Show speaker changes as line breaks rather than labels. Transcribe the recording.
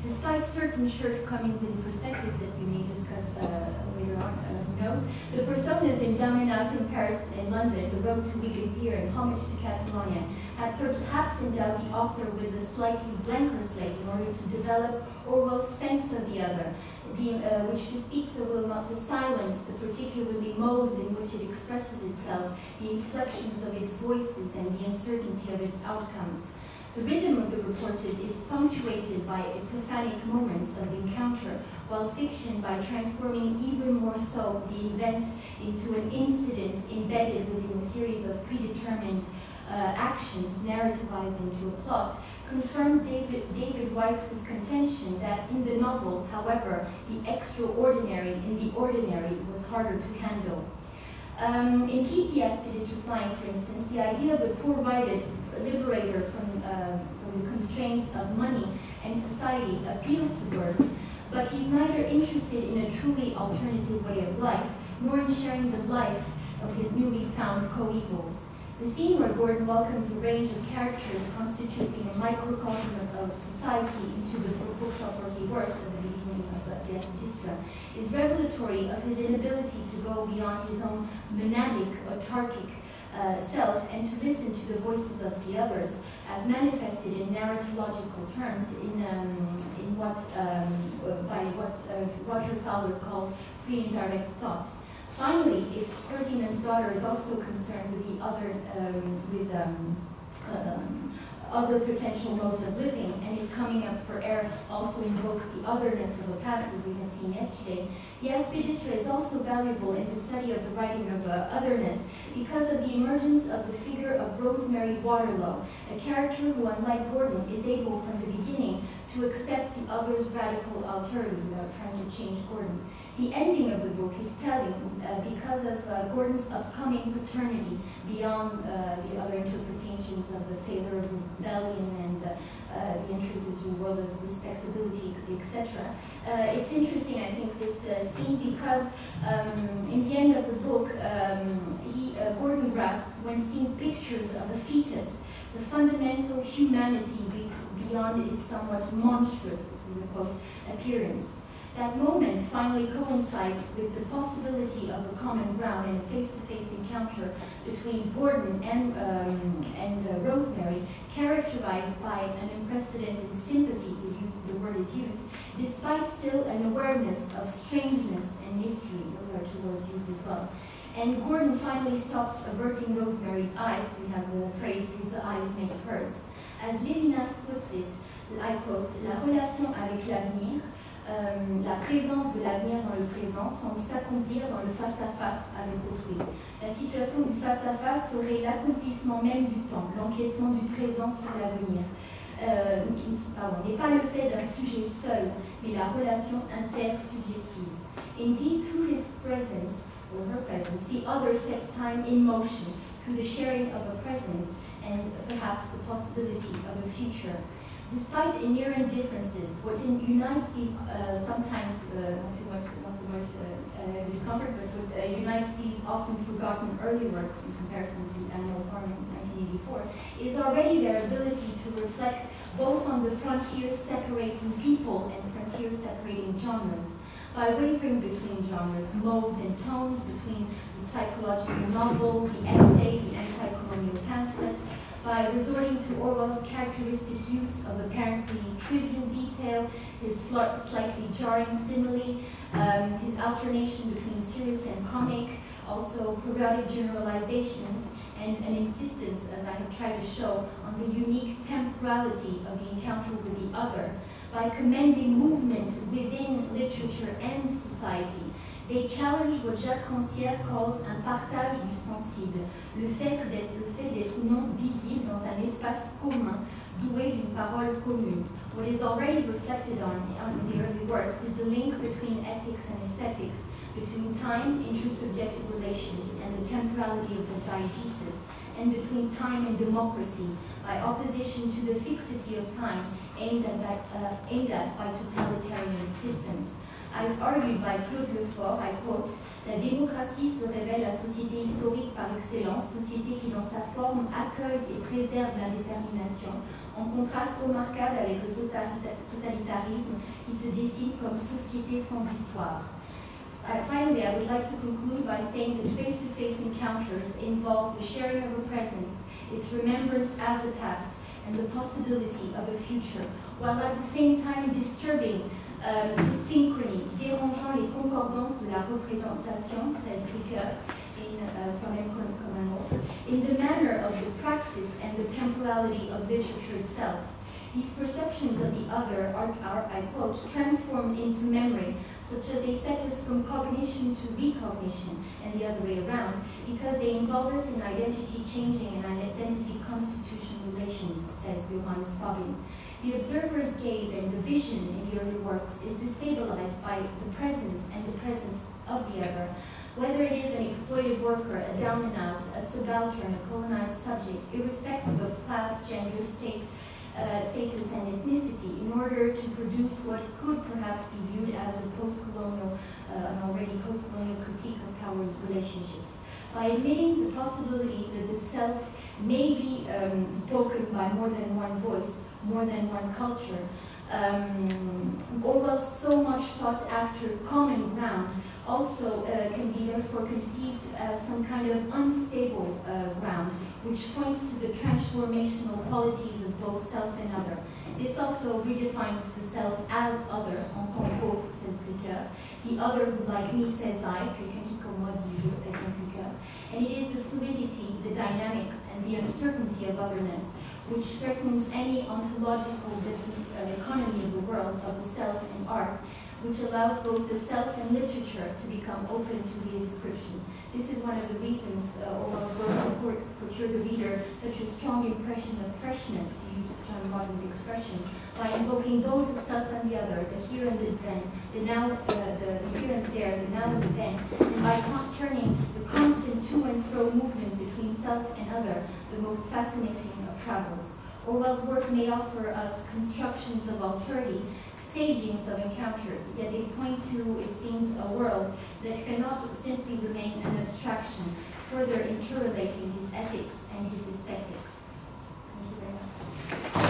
Despite certain shortcomings in perspective that we may discuss later on, who knows, the personas in Dominat in Paris and London, The Road to Wigan Pier and Homage to Catalonia, had perhaps endowed the author with a slightly blanker slate in order to develop Orwell's sense of the other, which bespeaks a will not to silence the particularly modes in which it expresses itself, the inflections of its voices, and the uncertainty of its outcomes. The rhythm of the reported is punctuated by epiphanic moments of encounter, while fiction by transforming even more so the event into an incident embedded within a series of predetermined actions narrativized into a plot, confirms David Weich's contention that in the novel, however, the extraordinary in the ordinary was harder to handle. In Keep the Expedition Flying, for instance, the idea of the poor liberator from the constraints of money and society appeals to Gordon, but he's neither interested in a truly alternative way of life, nor in sharing the life of his newly found coevals. The scene where Gordon welcomes a range of characters constituting a microcosm of society into the bookshop where he works at the beginning of the Expedistra is revelatory of his inability to go beyond his own monadic, autarkic self and to listen to the voices of the others, as manifested in narratological terms in what Roger Fowler calls free and direct thought. Finally, if Ferdinand's daughter is also concerned with the other potential modes of living, and if coming up for air also invokes the otherness of a past as we have seen yesterday, the Expedistra is also valuable in the study of the writing of otherness because of the emergence of the figure of Rosemary Waterlow, a character who, unlike Gordon, is able from the beginning to accept the other's radical alterity without trying to change Gordon. The ending of the book is telling because of Gordon's upcoming paternity beyond the other interpretations of the failure of rebellion and the entries into the world of respectability, etc. It's interesting, I think, this scene because in the end of the book, Gordon grasps, when seeing pictures of a fetus, the fundamental humanity beyond its somewhat monstrous, this is a quote, appearance. That moment finally coincides with the possibility of a common ground and a face-to-face encounter between Gordon and Rosemary, characterized by an unprecedented sympathy, the word is used, despite still an awareness of strangeness and mystery. Those are two words used as well. And Gordon finally stops averting Rosemary's eyes. We have the phrase, his eyes makes hers. As Lévinas puts it, I quote, la relation avec l'avenir, la présence de l'avenir dans le présent semble s'accomplir dans le face-à-face avec autrui. La situation du face-à-face serait l'accomplissement même du temps, l'empiètement du présent sur l'avenir. N'est pas le fait d'un sujet seul, mais la relation intersubjective. Indeed, through his presence, or her presence, the other sets time in motion through the sharing of a presence and perhaps the possibility of a future. Despite inherent differences, what unites these sometimes not so much discomfort, but what unites these often forgotten early works in comparison to the annual form in 1984 is already their ability to reflect both on the frontiers separating people and frontiers separating genres. By wavering between genres, modes, and tones, between the psychological novel, the essay, the anti-colonial pamphlet, by resorting to Orwell's characteristic use of apparently trivial detail, his slightly jarring simile, his alternation between serious and comic, also periodic generalizations, and an insistence, as I have tried to show, on the unique temporality of the encounter with the other. By commending movement within literature and society, they challenge what Jacques Rancière calls un partage du sensible, le fait d'être non visible dans un espace commun, doué d'une parole commune. What is already reflected on in the early works is the link between ethics and aesthetics, between time, intersubjective relations, and the temporality of the diegesis, and between time and democracy, by opposition to the fixity of time aimed at by totalitarian systems. As argued by Claude Lefort, I quote, La démocratie se révèle la société historique par excellence, société qui dans sa forme accueille et préserve l'indétermination, en contraste remarquable avec le totalitarisme qui se dessine comme société sans histoire. Finally, I would like to conclude by saying that face-to-face encounters involve the sharing of a presence, its remembrance as a past, and the possibility of a future, while at the same time disturbing synchrony, dérangeant les concordances de la représentation, says Ricoeur, in soi-même comme un autre, in the manner of the praxis and the temporality of literature itself. These perceptions of the other are, I quote, transformed into memory, such that they set us from cognition to recognition, and the other way around, because they involve us in identity changing and identity constitution relations, says Johannes Fabin. The observer's gaze and the vision in the early works is destabilized by the presence of the other, whether it is an exploited worker, a down and out, a subaltern, a colonized subject, irrespective of class, gender, status and ethnicity, in order to produce what could perhaps be viewed as a post-colonial, an already post-colonial critique of power relationships. By admitting the possibility that the self may be spoken by more than one voice, more than one culture, Orwell's so much sought after common ground also can be therefore conceived as some kind of unstable ground, which points to the transformational qualities of both self and other. This also redefines the self as other, en tant qu'autre, says Ricoeur. The other who, like me, says I, quelqu'un qui comme moi dit je, as in Ricoeur. And it is the fluidity, the dynamics, and the uncertainty of otherness which threatens any ontological economy of the world, of the self and art, which allows both the self and literature to become open to the description. This is one of the reasons Orwell's work procured the reader such a strong impression of freshness, to use John Martin's expression, by invoking both the self and the other, the here and the then, the now, the here and there, the now and the then, and by turning the constant to and fro movement between self and other, the most fascinating of travels. Orwell's work may offer us constructions of alterity, stagings of encounters, yet they point to, it seems, a world that cannot simply remain an abstraction, further interrelating his ethics and his aesthetics. Thank you very much.